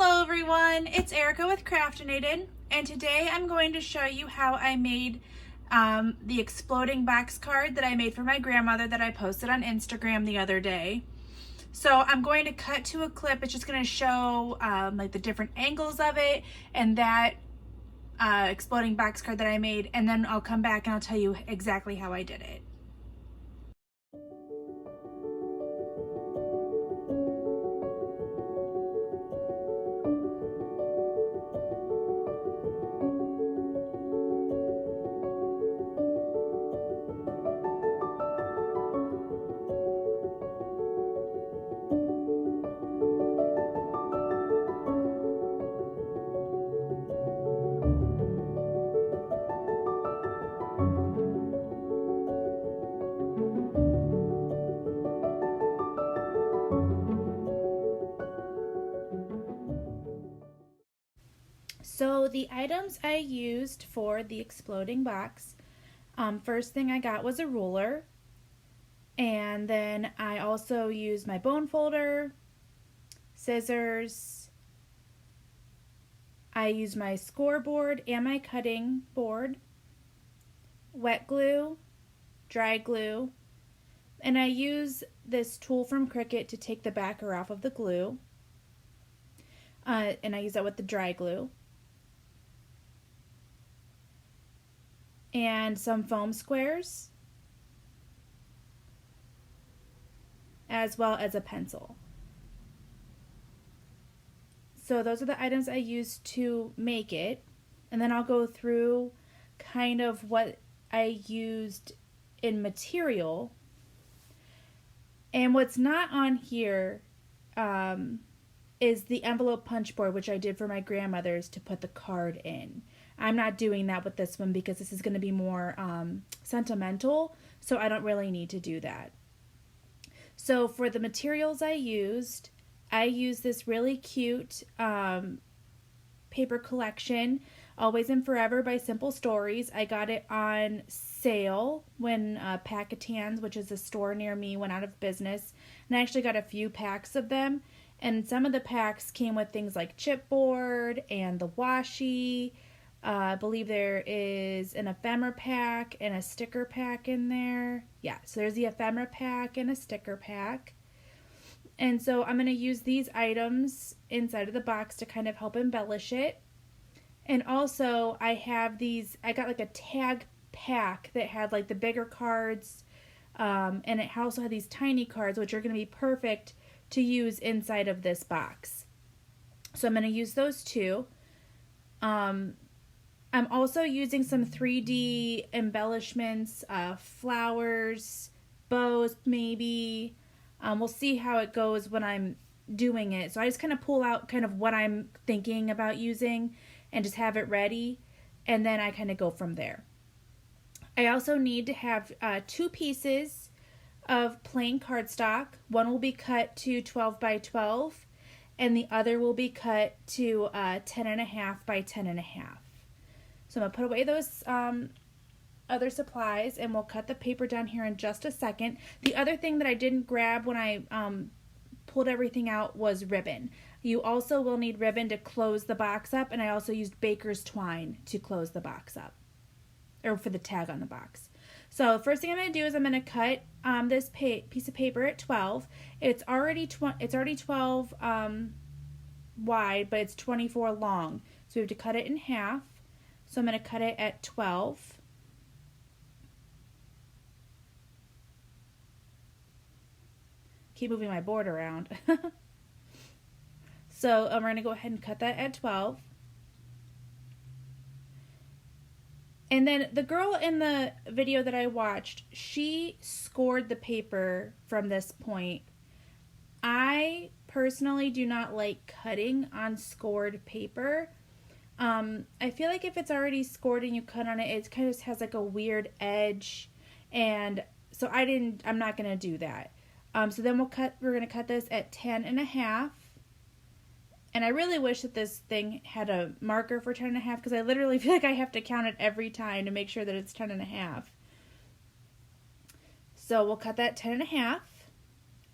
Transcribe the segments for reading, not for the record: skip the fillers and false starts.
Hello everyone, it's Erica with Crafteinated, and today I'm going to show you how I made the exploding box card that I made for my grandmother that I posted on Instagram the other day. So I'm going to cut to a clip. It's just going to show like the different angles of it and that exploding box card that I made, and then I'll come back and I'll tell you exactly how I did it. So the items I used for the exploding box, first thing I got was a ruler, and then I also used my bone folder, scissors, I used my scoreboard and my cutting board, wet glue, dry glue, and I use this tool from Cricut to take the backer off of the glue, and I use that with the dry glue. And some foam squares, as well as a pencil. So those are the items I used to make it, and then I'll go through kind of what I used in material. And what's not on here is the envelope punch board, which I did for my grandmother's to put the card in. I'm not doing that with this one because this is going to be more sentimental, so I don't really need to do that. So for the materials I used this really cute paper collection, Always and Forever by Simple Stories. I got it on sale when Packatans, which is a store near me, went out of business, and I actually got a few packs of them. And some of the packs came with things like chipboard and the washi. I believe there is an ephemera pack and a sticker pack in there. Yeah, so there's the ephemera pack and a sticker pack. And so I'm going to use these items inside of the box to kind of help embellish it. And also I have these, I got like a tag pack that had like the bigger cards, and it also had these tiny cards, which are going to be perfect to use inside of this box. So I'm going to use those too. I'm also using some 3D embellishments, flowers, bows maybe. We'll see how it goes when I'm doing it. So I just kind of pull out kind of what I'm thinking about using and just have it ready, and then I kind of go from there. I also need to have 2 pieces of plain cardstock. One will be cut to 12 by 12 and the other will be cut to 10.5 by 10.5. So I'm going to put away those other supplies and we'll cut the paper down here in just a second. The other thing that I didn't grab when I pulled everything out was ribbon. You also will need ribbon to close the box up, and I also used baker's twine to close the box up, or for the tag on the box. So first thing I'm going to do is I'm going to cut this piece of paper at 12. It's already 12 wide, but it's 24 long. So we have to cut it in half. So I'm going to cut it at 12. Keep moving my board around. So we're going to go ahead and cut that at 12. And then the girl in the video that I watched, she scored the paper from this point. I personally do not like cutting on scored paper. I feel like if it's already scored and you cut on it, it kind of has like a weird edge, and so I'm not going to do that. So then we're going to cut this at 10.5. And I really wish that this thing had a marker for 10.5, because I literally feel like I have to count it every time to make sure that it's 10.5. So we'll cut that 10.5.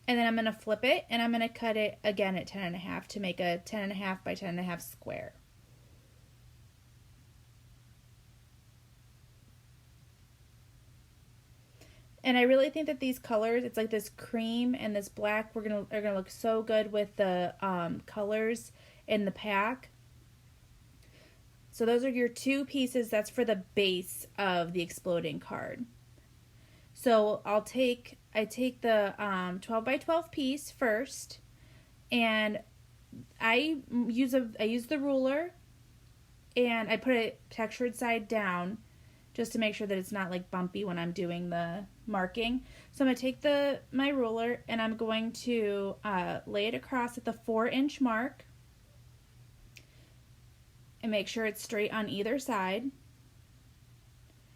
And then I'm going to flip it and I'm going to cut it again at 10.5 to make a 10.5 by 10.5 square. And I really think that these colors, it's like this cream and this black, are gonna look so good with the colors in the pack. So those are your two pieces. That's for the base of the exploding card. So I take the 12 by 12 piece first, and I use the ruler, and I put it textured side down, just to make sure that it's not like bumpy when I'm doing the marking. So I'm going to take my ruler and I'm going to lay it across at the 4-inch mark and make sure it's straight on either side.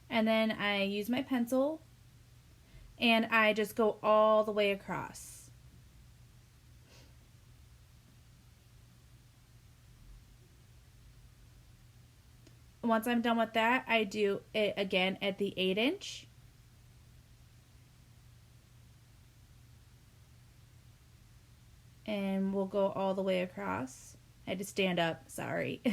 And then I use my pencil and I just go all the way across. Once I'm done with that, I do it again at the 8-inch. And we'll go all the way across. I had to stand up, sorry.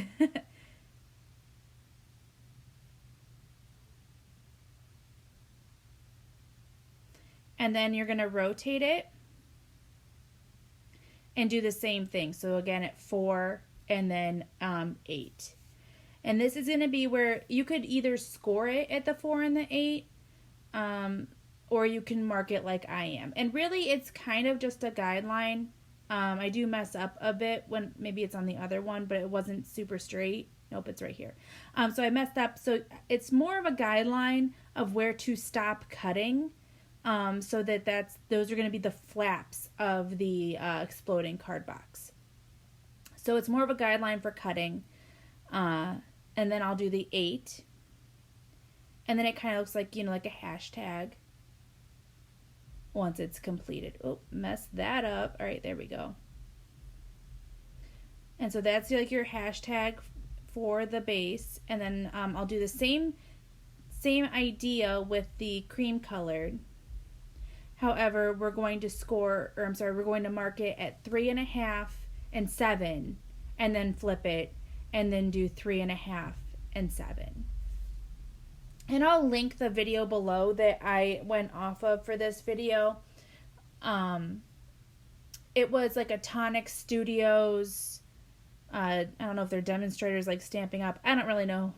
And then you're going to rotate it and do the same thing. So again at 4 and then 8. And this is going to be where you could either score it at the 4 and the 8, or you can mark it like I am. And really, it's kind of just a guideline. I do mess up a bit when maybe it's on the other one, but it wasn't super straight. Nope, it's right here. So I messed up. So it's more of a guideline of where to stop cutting. So those are going to be the flaps of the exploding card box. So it's more of a guideline for cutting. And then I'll do the 8. And then it kind of looks like, like a hashtag once it's completed. Oh, messed that up. All right, there we go. And so that's like your hashtag for the base. And then I'll do the same idea with the cream colored. However, we're going to mark it at 3.5 and 7, and then flip it, and then do 3.5 and 7. And I'll link the video below that I went off of for this video. It was like a Tonic Studios. I don't know if they're demonstrators like Stamping Up. I don't really know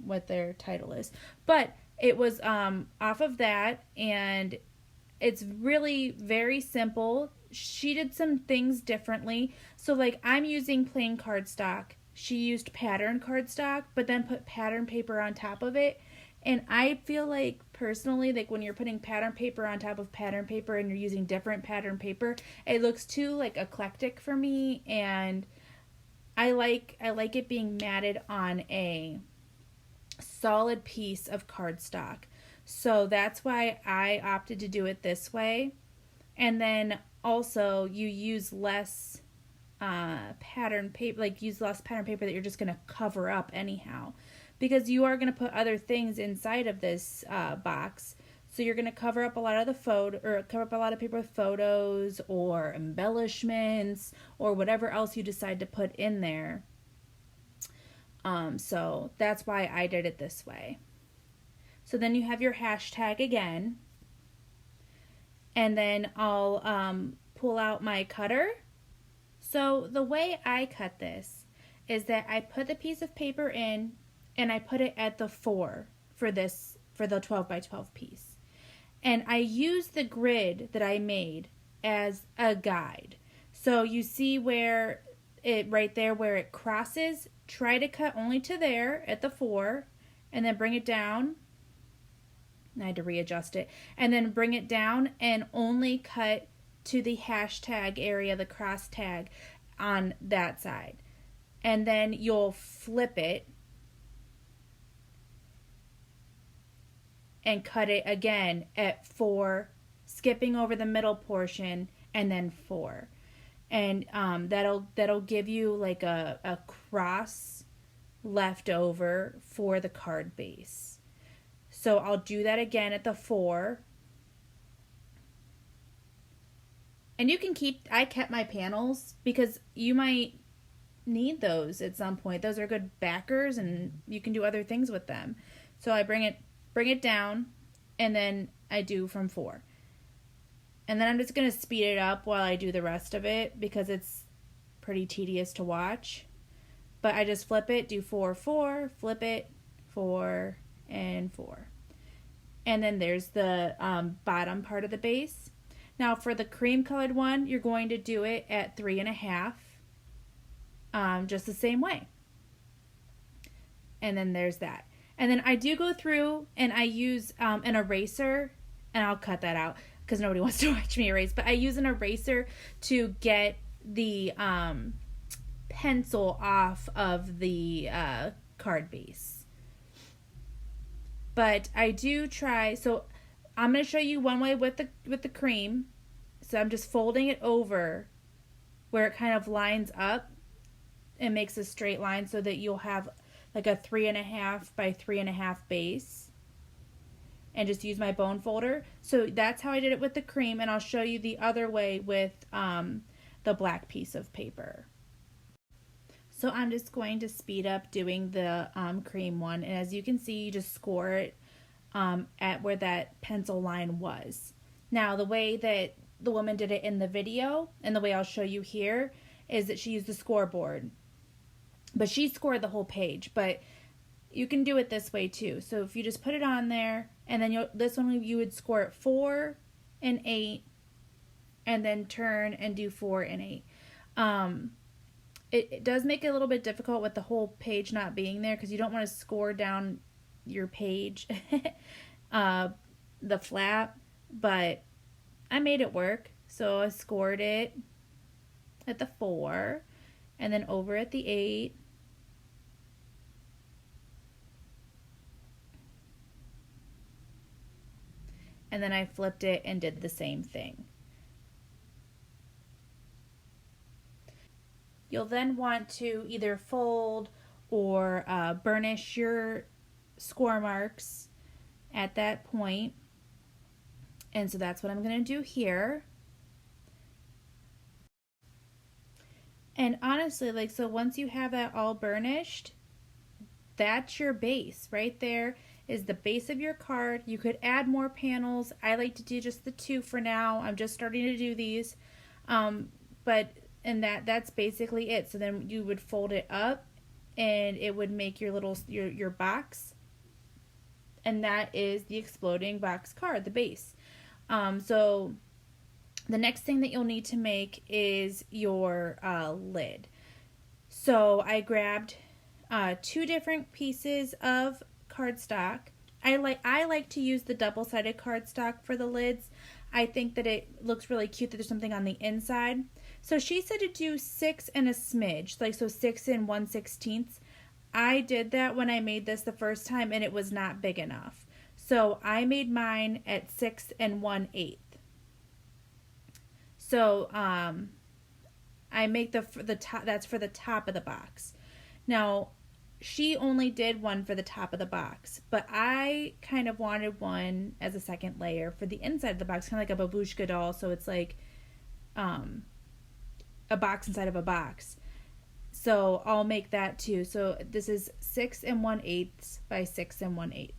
what their title is. But it was off of that, and it's really very simple. She did some things differently. So like I'm using plain cardstock. She used pattern cardstock, but then put pattern paper on top of it. And I feel like personally, like when you're putting pattern paper on top of pattern paper and you're using different pattern paper, it looks too like eclectic for me. And I like it being matted on a solid piece of cardstock. So that's why I opted to do it this way. And then also you use less pattern paper, use less pattern paper that you're just going to cover up anyhow, because you are going to put other things inside of this box. So you're going to cover up a lot of cover up a lot of paper with photos or embellishments or whatever else you decide to put in there. So that's why I did it this way. So then you have your hashtag again, and then I'll pull out my cutter. So the way I cut this is that I put the piece of paper in and I put it at the 4 for the 12 by 12 piece. And I use the grid that I made as a guide. So you see where right there where it crosses, try to cut only to there at the 4 and then bring it down. I had to readjust it. And then bring it down and only cut to the hashtag area, the cross tag on that side. And then you'll flip it and cut it again at 4, skipping over the middle portion, and then 4. And that'll give you like a cross left over for the card base. So I'll do that again at the 4. And you can keep, I kept my panels because you might need those at some point. Those are good backers and you can do other things with them. So I bring it down, and then I do from 4. And then I'm just going to speed it up while I do the rest of it because it's pretty tedious to watch. But I just flip it, do 4, 4, flip it, 4, and 4. And then there's the bottom part of the base. Now for the cream colored one, you're going to do it at 3.5, just the same way. And then there's that. And then I do go through and I use an eraser, and I'll cut that out because nobody wants to watch me erase, but I use an eraser to get the pencil off of the card base. But I do try, so I'm going to show you one way with the cream. So I'm just folding it over where it kind of lines up and makes a straight line so that you'll have like a 3.5 by 3.5 base, and just use my bone folder. So that's how I did it with the cream, and I'll show you the other way with the black piece of paper. So I'm just going to speed up doing the cream one, and as you can see, you just score it at where that pencil line was. Now the way that the woman did it in the video, and the way I'll show you here, is that she used the scoreboard. But she scored the whole page, but you can do it this way too. So if you just put it on there, and then this one you would score it 4 and 8, and then turn and do 4 and 8. It does make it a little bit difficult with the whole page not being there because you don't want to score down your page, the flap, but I made it work. So I scored it at the 4 and then over at the 8. And then I flipped it and did the same thing. You'll then want to either fold or burnish your score marks at that point. And so that's what I'm going to do here. And honestly, like, so once you have that all burnished, that's your base. Right there is the base of your card. You could add more panels. I like to do just the 2 for now. I'm just starting to do these. And that's basically it. So then you would fold it up and it would make your little your box. And that is the exploding box card, the base. So the next thing that you'll need to make is your lid. So I grabbed 2 different pieces of cardstock. I like to use the double-sided cardstock for the lids. I think that it looks really cute that there's something on the inside. So she said to do 6 and a smidge, like so 6 and 1/16. I did that when I made this the first time and it was not big enough. So I made mine at 6 and 1/8. So I make the top, that's for the top of the box. Now she only did one for the top of the box, but I kind of wanted one as a second layer for the inside of the box, kind of like a babushka doll. So it's like a box inside of a box. So I'll make that too. So this is 6 and 1/8 by 6 and 1/8.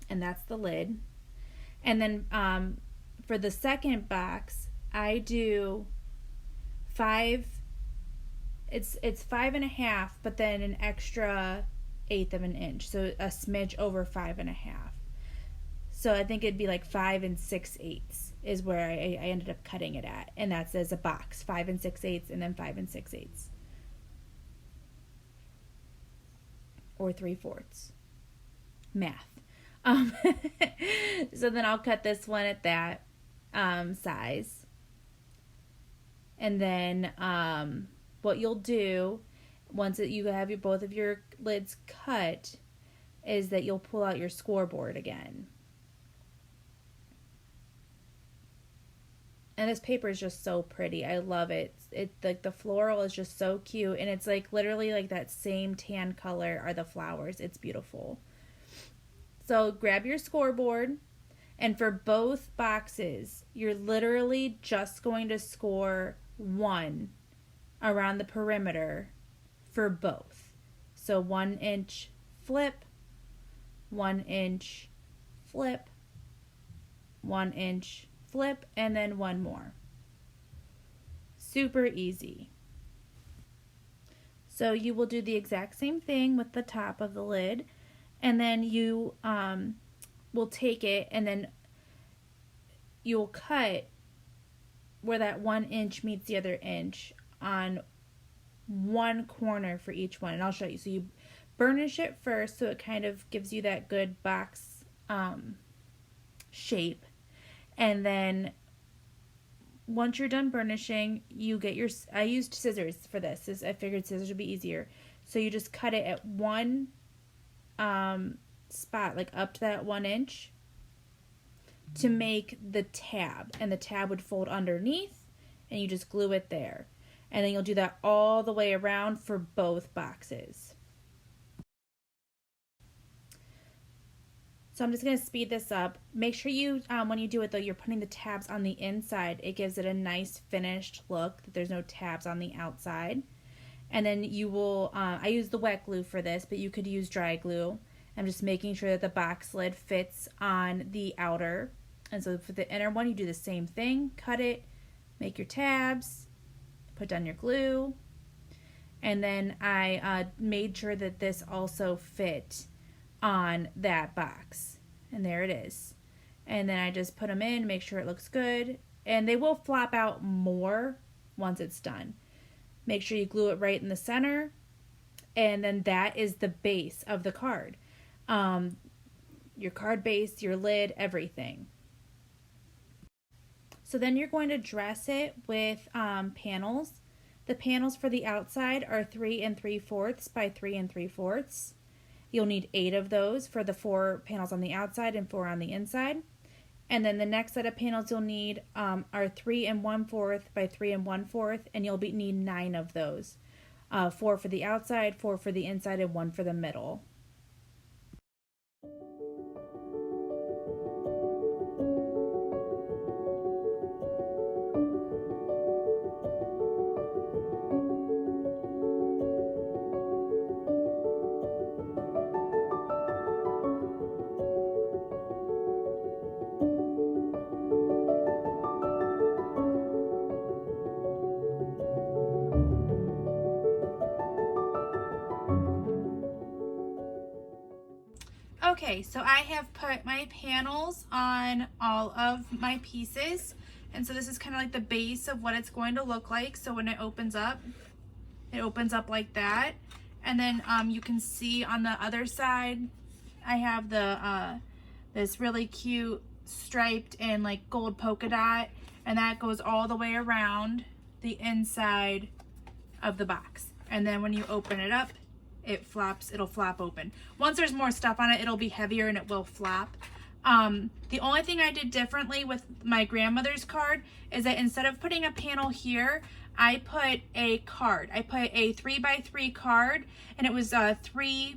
And that's the lid. And then for the second box, I do 5. It's 5.5, but then an extra 1/8 of an inch. So a smidge over 5.5. So I think it'd be like 5 6/8 is where I ended up cutting it at. And that's as a box, 5 6/8 and then 5 6/8. Or 3/4. Math. So then I'll cut this one at that size. And then what you'll do once you have both of your lids cut is that you'll pull out your scoreboard again. And this paper is just so pretty. I love it. Like the floral is just so cute, and it's like literally like that same tan color are the flowers. It's beautiful. So grab your scoreboard, And for both boxes, you're literally just going to score 1 around the perimeter for both. So 1 inch flip, 1 inch flip, 1 inch flip, and then 1 more. Super easy. So you will do the exact same thing with the top of the lid, and then you will take it and then you'll cut where that 1 inch meets the other inch on one corner for each one, and I'll show you. So you burnish it first so it kind of gives you that good box shape, and then once you're done burnishing, you get your, I used scissors for this, as I figured scissors would be easier. So you just cut it at one spot, like up to that 1 inch, to make the tab, and the tab would fold underneath, and you just glue it there. And then you'll do that all the way around for both boxes. So I'm just going to speed this up. Make sure you, when you do it though, you're putting the tabs on the inside. It gives it a nice finished look, that there's no tabs on the outside. And then you will, I use the wet glue for this, but you could use dry glue. I'm just making sure that the box lid fits on the outer. And so for the inner one, you do the same thing. Cut it, make your tabs, put down your glue. And then I made sure that this also fit on that box, and there it is. And then I just put them in, make sure it looks good, and they will flop out more once it's done. Make sure you glue it right in the center, and then that is the base of the card. Your card base, your lid, everything. So then you're going to dress it with panels. The panels for the outside are 3 3/4 by 3 3/4. You'll need 8 of those for the 4 panels on the outside and 4 on the inside. And then the next set of panels you'll need are 3 1/4 by 3 1/4, and you'll need 9 of those. 4 for the outside, 4 for the inside, and 1 for the middle. Okay, so I have put my panels on all of my pieces, and so this is kind of like the base of what it's going to look like. So when it opens up like that, and then you can see on the other side I have the this really cute striped and like gold polka dot, and that goes all the way around the inside of the box. And then when you open it up, it'll flap open. Once there's more stuff on it, it'll be heavier and it will flap. The only thing I did differently with my grandmother's card is that instead of putting a panel here, I put a card. I put a 3x3 card, and it was 3,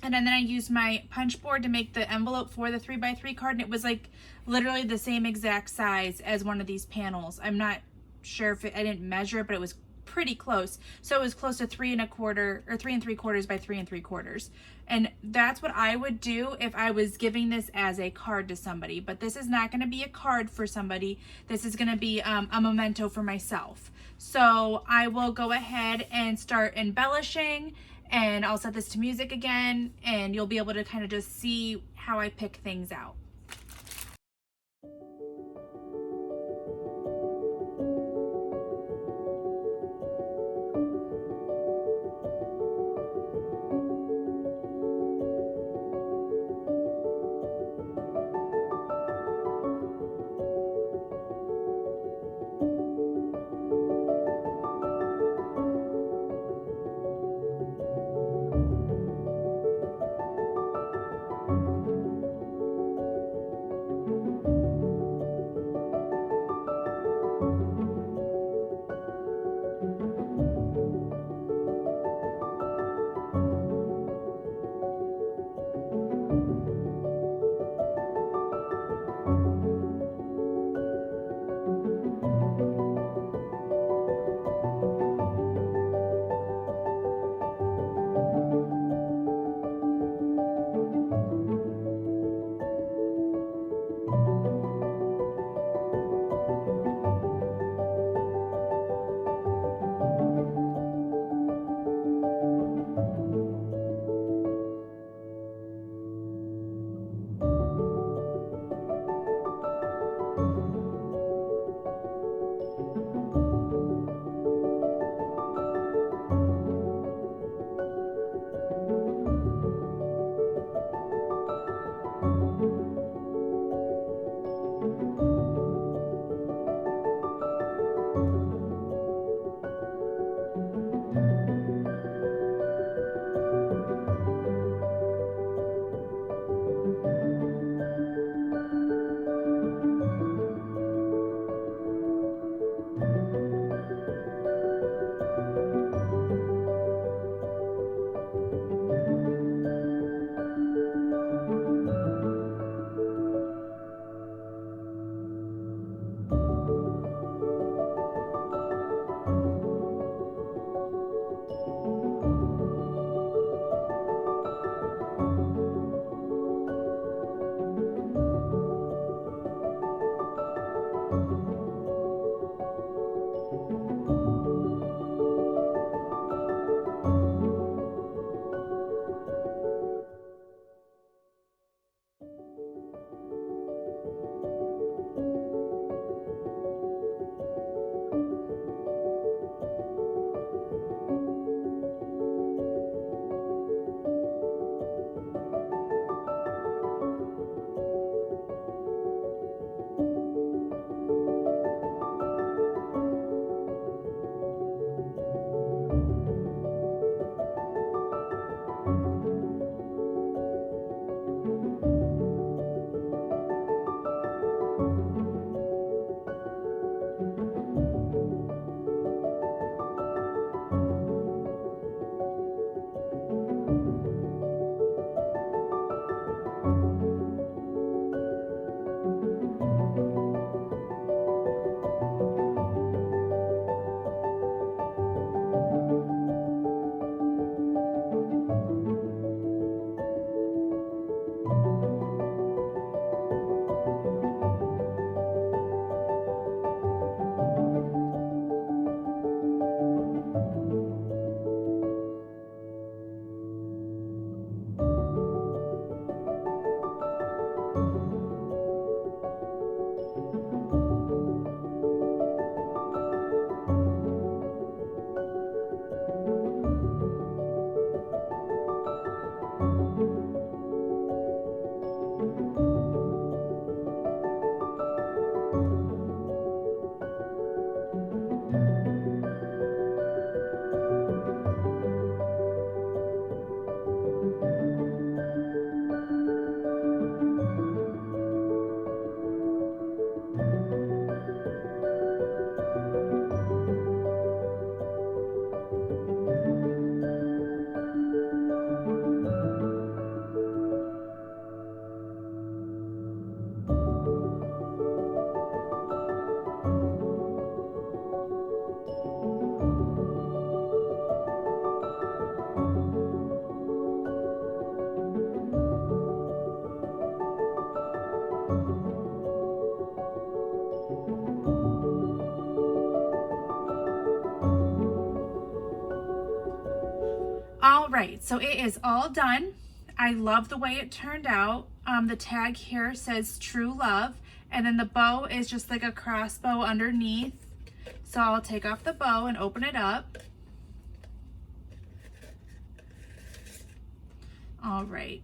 and then I used my punch board to make the envelope for the 3x3 card, and it was like literally the same exact size as one of these panels. I'm not sure if I didn't measure it, but it was pretty close. So it was close to 3 1/4 or 3 3/4 by 3 3/4. And that's what I would do if I was giving this as a card to somebody. But this is not going to be a card for somebody. This is going to be a memento for myself. So I will go ahead and start embellishing, and I'll set this to music again, and you'll be able to kind of just see how I pick things out. All right, so it is all done. I love the way it turned out. The tag here says true love, and then the bow is just like a crossbow underneath. So I'll take off the bow and open it up. All right.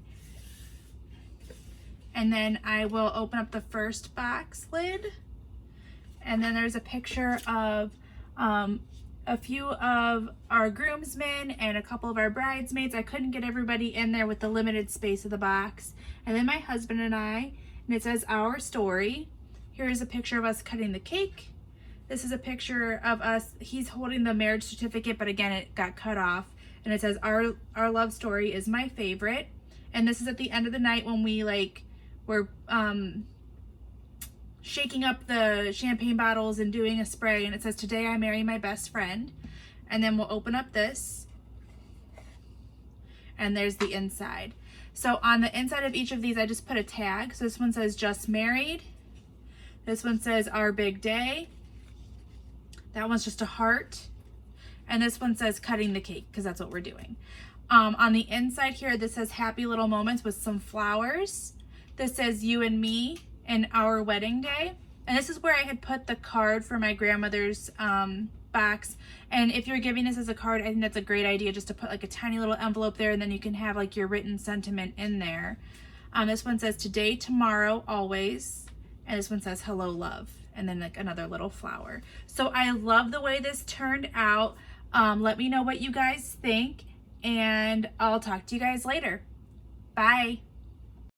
And then I will open up the first box lid. And then there's a picture of a few of our groomsmen and a couple of our bridesmaids. I couldn't get everybody in there with the limited space of the box. And then my husband and I, and it says our story. Here's a picture of us cutting the cake. This is a picture of us, he's holding the marriage certificate, but again, it got cut off. And it says our love story is my favorite. And this is at the end of the night when we were shaking up the champagne bottles and doing a spray, and it says today I marry my best friend. And then we'll open up this, and there's the inside. So on the inside of each of these I just put a tag. So this one says just married, this one says our big day, that one's just a heart, and this one says cutting the cake because that's what we're doing. On the inside here, this says happy little moments with some flowers. This says you and me and our wedding day. And this is where I had put the card for my grandmother's box. And if you're giving this as a card, I think that's a great idea, just to put like a tiny little envelope there, and then you can have like your written sentiment in there. This one says today, tomorrow, always. And this one says hello, love. And then like another little flower. So I love the way this turned out. Let me know what you guys think, and I'll talk to you guys later. Bye.